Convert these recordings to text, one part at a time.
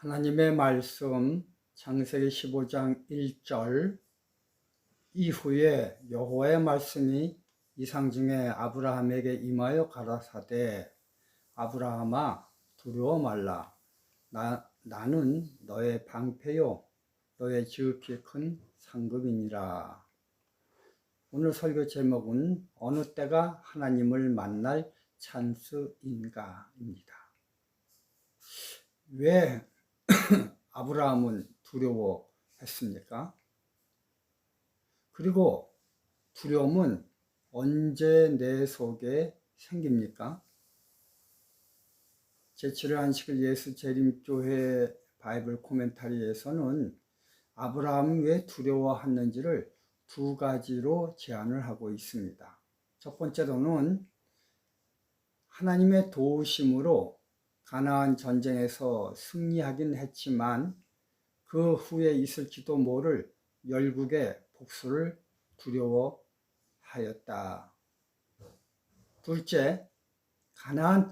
하나님의 말씀 창세기 15장 1절 이후에 여호와의 말씀이 이상 중에 아브라함에게 임하여 가라사대 아브라함아 두려워 말라 나는 너의 방패요 너의 지극히 큰 상급이니라. 오늘 설교 제목은 어느 때가 하나님을 만날 찬스인가입니다. 왜 아브라함은 두려워했습니까? 그리고 두려움은 언제 내 속에 생깁니까? 제7회 안식일 예수 재림교회 바이블 코멘타리에서는 아브라함이 왜 두려워하는지를 두 가지로 제안을 하고 있습니다. 첫 번째로는 하나님의 도우심으로 가나안 전쟁에서 승리하긴 했지만 그 후에 있을지도 모를 열국의 복수를 두려워하였다. 둘째, 가나안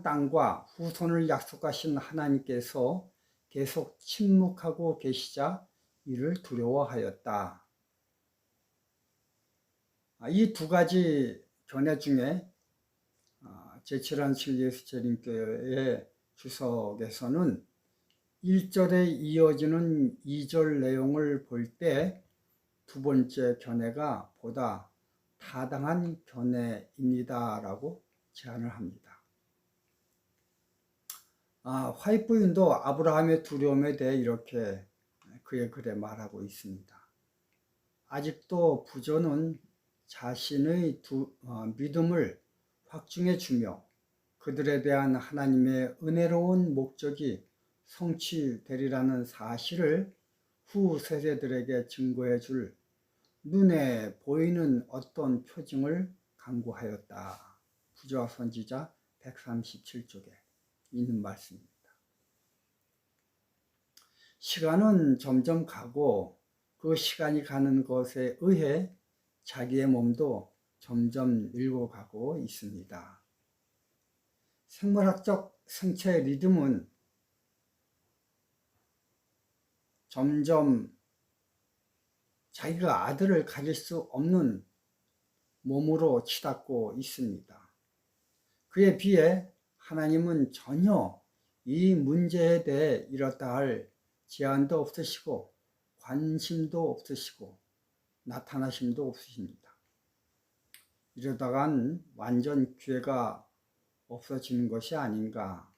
땅과 후손을 약속하신 하나님께서 계속 침묵하고 계시자 이를 두려워하였다. 이 두 가지 견해 중에 제7안식 예수 재림교회의 주석에서는 1절에 이어지는 2절 내용을 볼 때 두 번째 견해가 보다 타당한 견해입니다 라고 제안을 합니다. 화이트 부인도 아브라함의 두려움에 대해 이렇게 그의 글에 말하고 있습니다. 아직도 부조는 자신의 믿음을 확증해 주며 그들에 대한 하나님의 은혜로운 목적이 성취되리라는 사실을 후 세대들에게 증거해 줄 눈에 보이는 어떤 표징을 강구하였다. 부조와 선지자 137쪽에 있는 말씀입니다. 시간은 점점 가고 그 시간이 가는 것에 의해 자기의 몸도 점점 늙어가고 있습니다. 생물학적 생체 리듬은 점점 자기가 아들을 가질 수 없는 몸으로 치닫고 있습니다. 그에 비해 하나님은 전혀 이 문제에 대해 이렇다 할 제한도 없으시고 관심도 없으시고 나타나심도 없으십니다. 이러다간 완전 기회가 없어지는 것이 아닌가.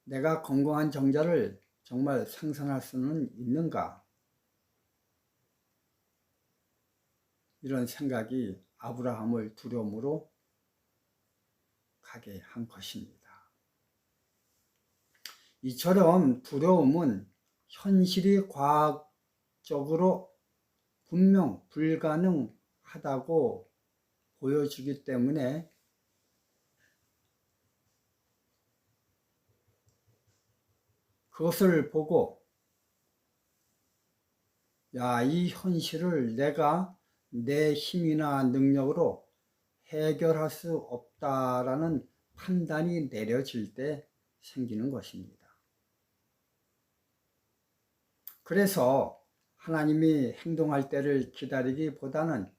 내가 건강한 정자를 정말 생산할 수는 있는가? 이런 생각이 아브라함을 두려움으로 가게 한 것입니다. 이처럼 두려움은 현실이 과학적으로 분명 불가능하다고 보여주기 때문에 그것을 보고 이 현실을 내가 내 힘이나 능력으로 해결할 수 없다라는 판단이 내려질 때 생기는 것입니다. 그래서 하나님이 행동할 때를 기다리기보다는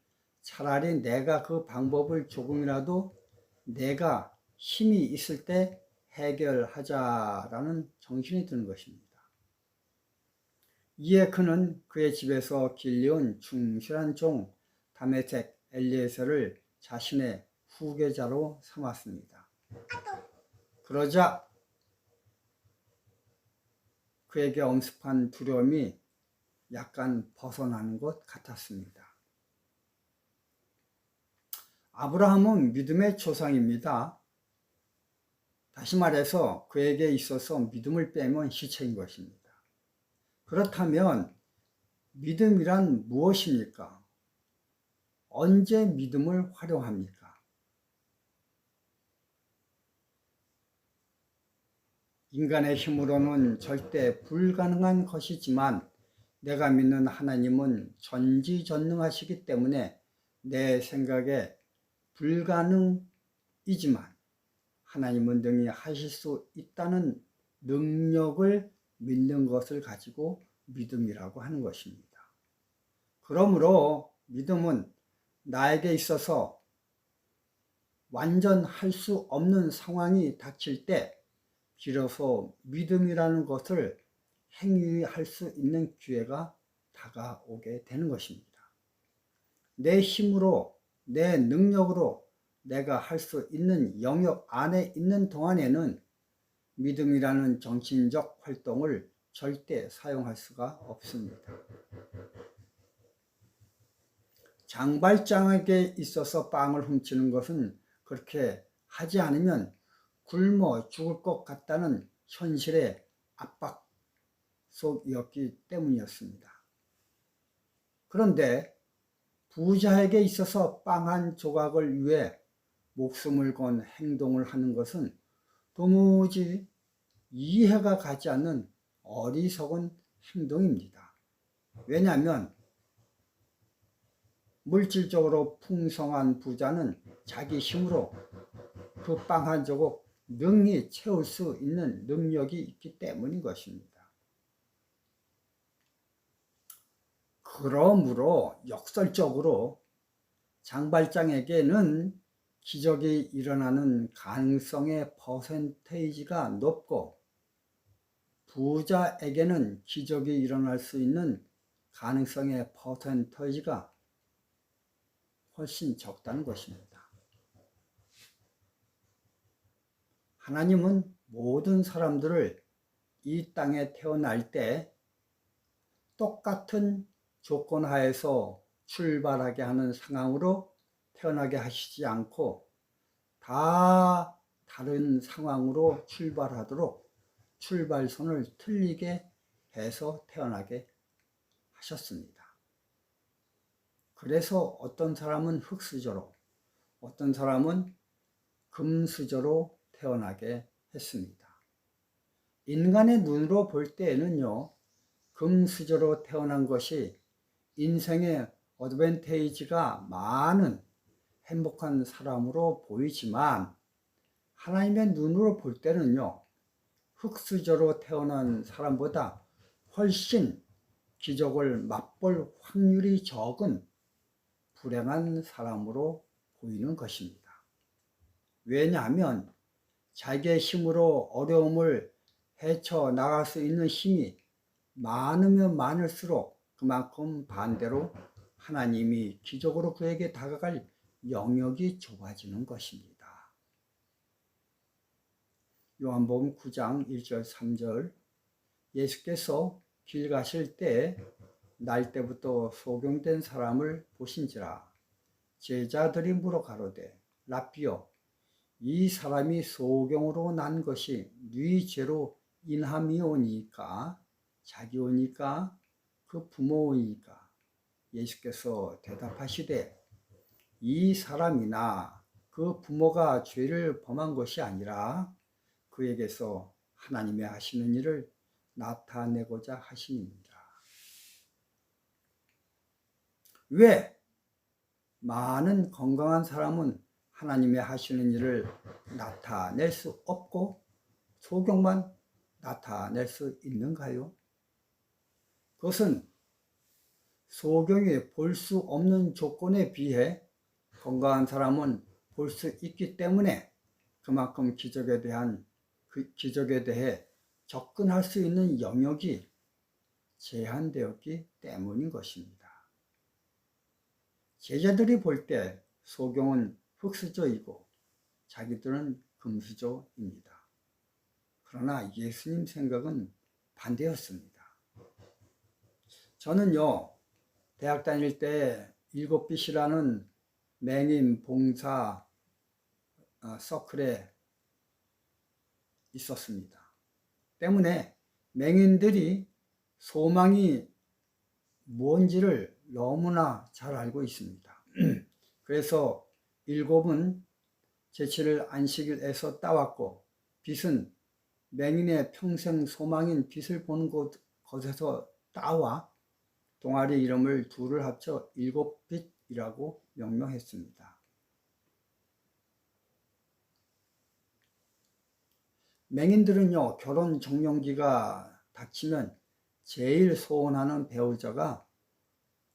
차라리 내가 그 방법을 조금이라도 내가 힘이 있을 때 해결하자라는 정신이 드는 것입니다. 이에 그는 그의 집에서 길리온 충실한 종 다메섹 엘리에셀을 자신의 후계자로 삼았습니다. 그러자 그에게 엄습한 두려움이 약간 벗어나는 것 같았습니다. 아브라함은 믿음의 조상입니다. 다시 말해서 그에게 있어서 믿음을 빼면 시체인 것입니다. 그렇다면 믿음이란 무엇입니까? 언제 믿음을 활용합니까? 인간의 힘으로는 절대 불가능한 것이지만 내가 믿는 하나님은 전지전능하시기 때문에 내 생각에 불가능이지만 하나님은 능히 하실 수 있다는 능력을 믿는 것을 가지고 믿음이라고 하는 것입니다. 그러므로 믿음은 나에게 있어서 완전 할 수 없는 상황이 닥칠 때 비로소 믿음이라는 것을 행위할 수 있는 기회가 다가오게 되는 것입니다. 내 힘으로, 내 능력으로 내가 할 수 있는 영역 안에 있는 동안에는 믿음이라는 정신적 활동을 절대 사용할 수가 없습니다. 장발장에게 있어서 빵을 훔치는 것은 그렇게 하지 않으면 굶어 죽을 것 같다는 현실의 압박 속이었기 때문이었습니다. 그런데 부자에게 있어서 빵 한 조각을 위해 목숨을 건 행동을 하는 것은 도무지 이해가 가지 않는 어리석은 행동입니다. 왜냐하면 물질적으로 풍성한 부자는 자기 힘으로 그 빵 한 조각 능히 채울 수 있는 능력이 있기 때문인 것입니다. 그러므로 역설적으로 장발장에게는 기적이 일어나는 가능성의 퍼센테이지가 높고 부자에게는 기적이 일어날 수 있는 가능성의 퍼센테이지가 훨씬 적다는 것입니다. 하나님은 모든 사람들을 이 땅에 태어날 때 똑같은 조건 하에서 출발하게 하는 상황으로 태어나게 하시지 않고 다 다른 상황으로 출발하도록 출발선을 틀리게 해서 태어나게 하셨습니다. 그래서 어떤 사람은 흙수저로, 어떤 사람은 금수저로 태어나게 했습니다. 인간의 눈으로 볼 때에는요, 금수저로 태어난 것이 인생의 어드밴테이지가 많은 행복한 사람으로 보이지만 하나님의 눈으로 볼 때는요, 흙수저로 태어난 사람보다 훨씬 기적을 맛볼 확률이 적은 불행한 사람으로 보이는 것입니다. 왜냐하면 자기의 힘으로 어려움을 헤쳐나갈 수 있는 힘이 많으면 많을수록 그만큼 반대로 하나님이 기적으로 그에게 다가갈 영역이 좁아지는 것입니다. 요한복음 9장 1절 3절 예수께서 길 가실 때 날 때부터 소경된 사람을 보신지라 제자들이 물어 가로되 라삐여 이 사람이 소경으로 난 것이 네 죄로 인함이오니까 자기오니까 그 부모오니까 예수께서 대답하시되 이 사람이나 그 부모가 죄를 범한 것이 아니라 그에게서 하나님의 하시는 일을 나타내고자 하심이니라. 왜 많은 건강한 사람은 하나님의 하시는 일을 나타낼 수 없고 소경만 나타낼 수 있는가요? 그것은 소경이 볼 수 없는 조건에 비해 건강한 사람은 볼 수 있기 때문에 그만큼 기적에 대해 접근할 수 있는 영역이 제한되었기 때문인 것입니다. 제자들이 볼 때 소경은 흙수저이고 자기들은 금수저입니다. 그러나 예수님 생각은 반대였습니다. 저는요, 대학 다닐 때 일곱빛이라는 맹인 봉사 서클에 있었습니다. 때문에 맹인들이 소망이 뭔지를 너무나 잘 알고 있습니다. 그래서 일곱은 제7일 안식일에서 따왔고 빛은 맹인의 평생 소망인 빛을 보는 곳에서 따와 동아리 이름을 둘을 합쳐 일곱빛이라고 명명했습니다. 맹인들은요, 결혼 적령기가 닥치면 제일 소원하는 배우자가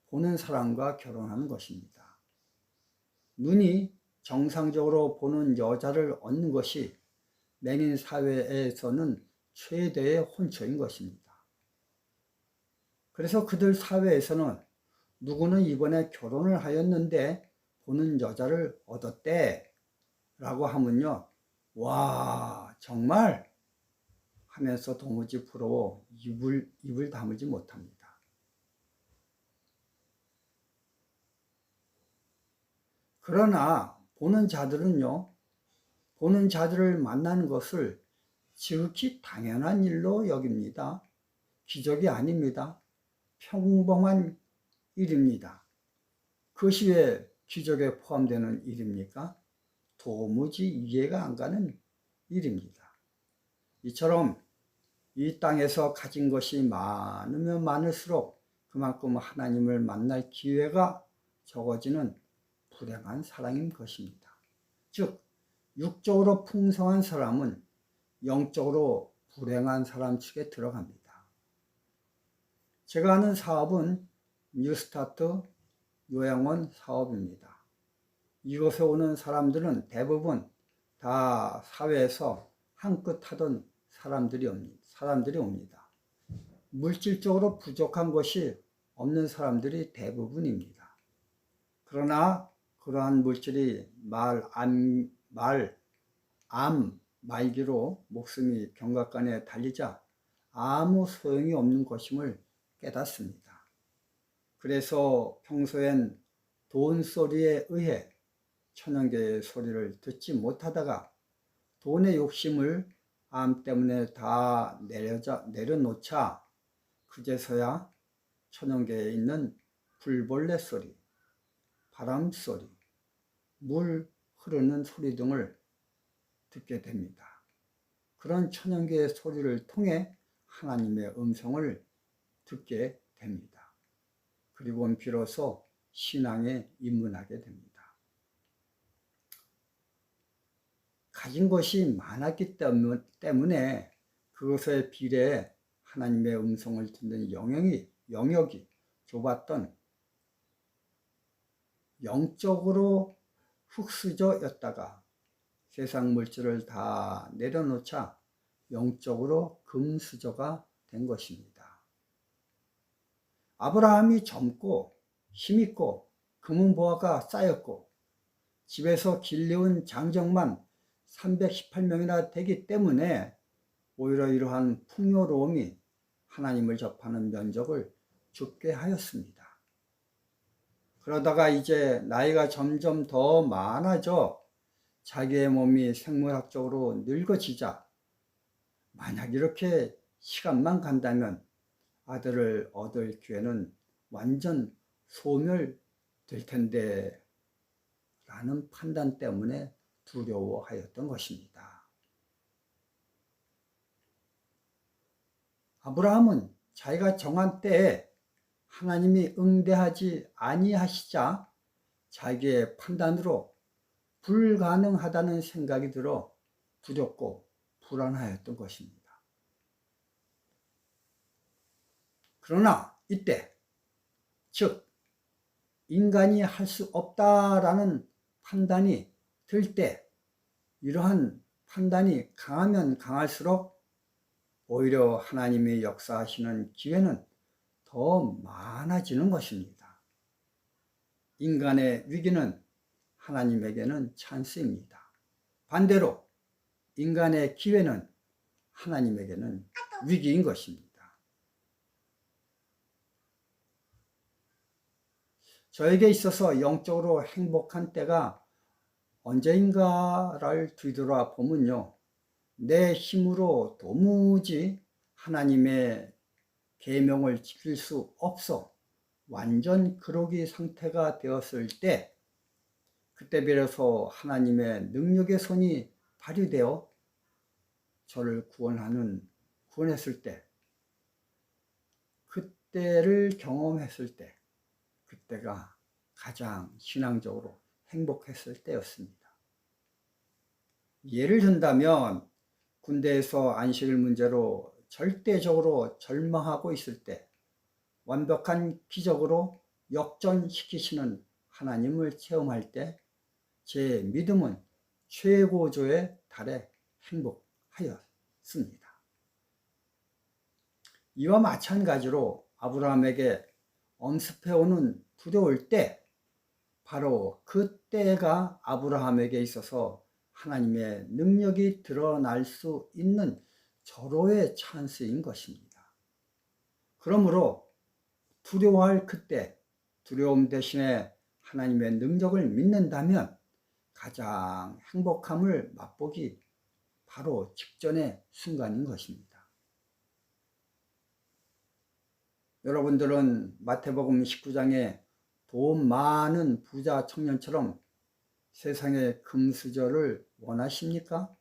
보는 사람과 결혼하는 것입니다. 눈이 정상적으로 보는 여자를 얻는 것이 맹인 사회에서는 최대의 혼처인 것입니다. 그래서 그들 사회에서는 누구는 이번에 결혼을 하였는데 보는 여자를 얻었대 라고 하면요, 와 정말 하면서 도무지 부러워 입을 다물지 못합니다. 그러나 보는 자들은요, 보는 자들을 만나는 것을 지극히 당연한 일로 여깁니다. 기적이 아닙니다. 평범한 일입니다. 그것이 왜 기적에 포함되는 일입니까? 도무지 이해가 안 가는 일입니다. 이처럼 이 땅에서 가진 것이 많으면 많을수록 그만큼 하나님을 만날 기회가 적어지는 불행한 사람인 것입니다. 즉, 육적으로 풍성한 사람은 영적으로 불행한 사람 측에 들어갑니다. 제가 하는 사업은 뉴스타트 요양원 사업입니다. 이곳에 오는 사람들은 대부분 다 사회에서 한 끗 하던 사람들이 옵니다. 물질적으로 부족한 것이 없는 사람들이 대부분입니다. 그러나 그러한 물질이 암 말기로 목숨이 경각간에 달리자 아무 소용이 없는 것임을 깨닫습니다. 그래서 평소엔 돈 소리에 의해 천연계의 소리를 듣지 못하다가 돈의 욕심을 암 때문에 다 내려놓자 그제서야 천연계에 있는 불벌레 소리, 바람 소리, 물 흐르는 소리 등을 듣게 됩니다. 그런 천연계의 소리를 통해 하나님의 음성을 듣게 됩니다. 그리고 비로소 신앙에 입문하게 됩니다. 가진 것이 많았기 때문에 그것에 비례해 하나님의 음성을 듣는 영역이 좁았던 영적으로 흙수저였다가 세상 물질을 다 내려놓자 영적으로 금수저가 된 것입니다. 아브라함이 젊고 힘있고 금은보화가 쌓였고 집에서 길리운 장정만 318명이나 되기 때문에 오히려 이러한 풍요로움이 하나님을 접하는 면적을 좁게 하였습니다. 그러다가 이제 나이가 점점 더 많아져 자기의 몸이 생물학적으로 늙어지자 만약 이렇게 시간만 간다면 아들을 얻을 기회는 완전 소멸될 텐데 라는 판단 때문에 두려워하였던 것입니다. 아브라함은 자기가 정한 때에 하나님이 응대하지 아니하시자 자기의 판단으로 불가능하다는 생각이 들어 두렵고 불안하였던 것입니다. 그러나 이때, 즉 인간이 할 수 없다라는 판단이 들 때 이러한 판단이 강하면 강할수록 오히려 하나님이 역사하시는 기회는 더 많아지는 것입니다. 인간의 위기는 하나님에게는 찬스입니다. 반대로 인간의 기회는 하나님에게는 위기인 것입니다. 저에게 있어서 영적으로 행복한 때가 언제인가를 뒤돌아보면요, 내 힘으로 도무지 하나님의 계명을 지킬 수 없어 완전 그러기 상태가 되었을 때, 그때 비로소 하나님의 능력의 손이 발휘되어 저를 구원했을 때, 그때를 경험했을 때, 그때가 가장 신앙적으로 행복했을 때였습니다. 예를 든다면 군대에서 안식일 문제로 절대적으로 절망하고 있을 때 완벽한 기적으로 역전시키시는 하나님을 체험할 때 제 믿음은 최고조에 달해 행복하였습니다. 이와 마찬가지로 아브라함에게 엄습해오는 두려울 때 바로 그때가 아브라함에게 있어서 하나님의 능력이 드러날 수 있는 절호의 찬스인 것입니다. 그러므로 두려워할 그때 두려움 대신에 하나님의 능력을 믿는다면 가장 행복함을 맛보기 바로 직전의 순간인 것입니다. 여러분들은 마태복음 19장에 돈 많은 부자 청년처럼 세상의 금수저를 원하십니까?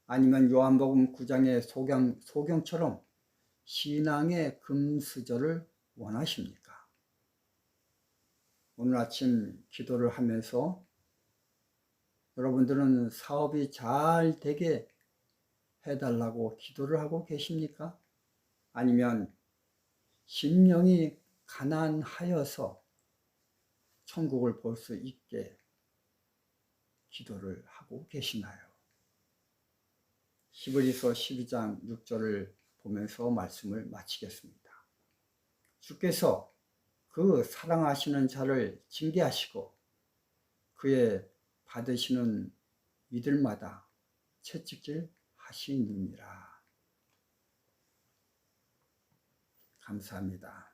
아니면 요한복음 9장의 소경처럼 신앙의 금수저를 원하십니까? 오늘 아침 기도를 하면서 여러분들은 사업이 잘 되게 해달라고 기도를 하고 계십니까? 아니면 심령이 가난하여서 천국을 볼 수 있게 기도를 하고 계시나요? 히브리서 12장 6절을 보면서 말씀을 마치겠습니다. 주께서 그 사랑하시는 자를 징계하시고 그의 받으시는 이들마다 채찍질 하시느니라. 감사합니다.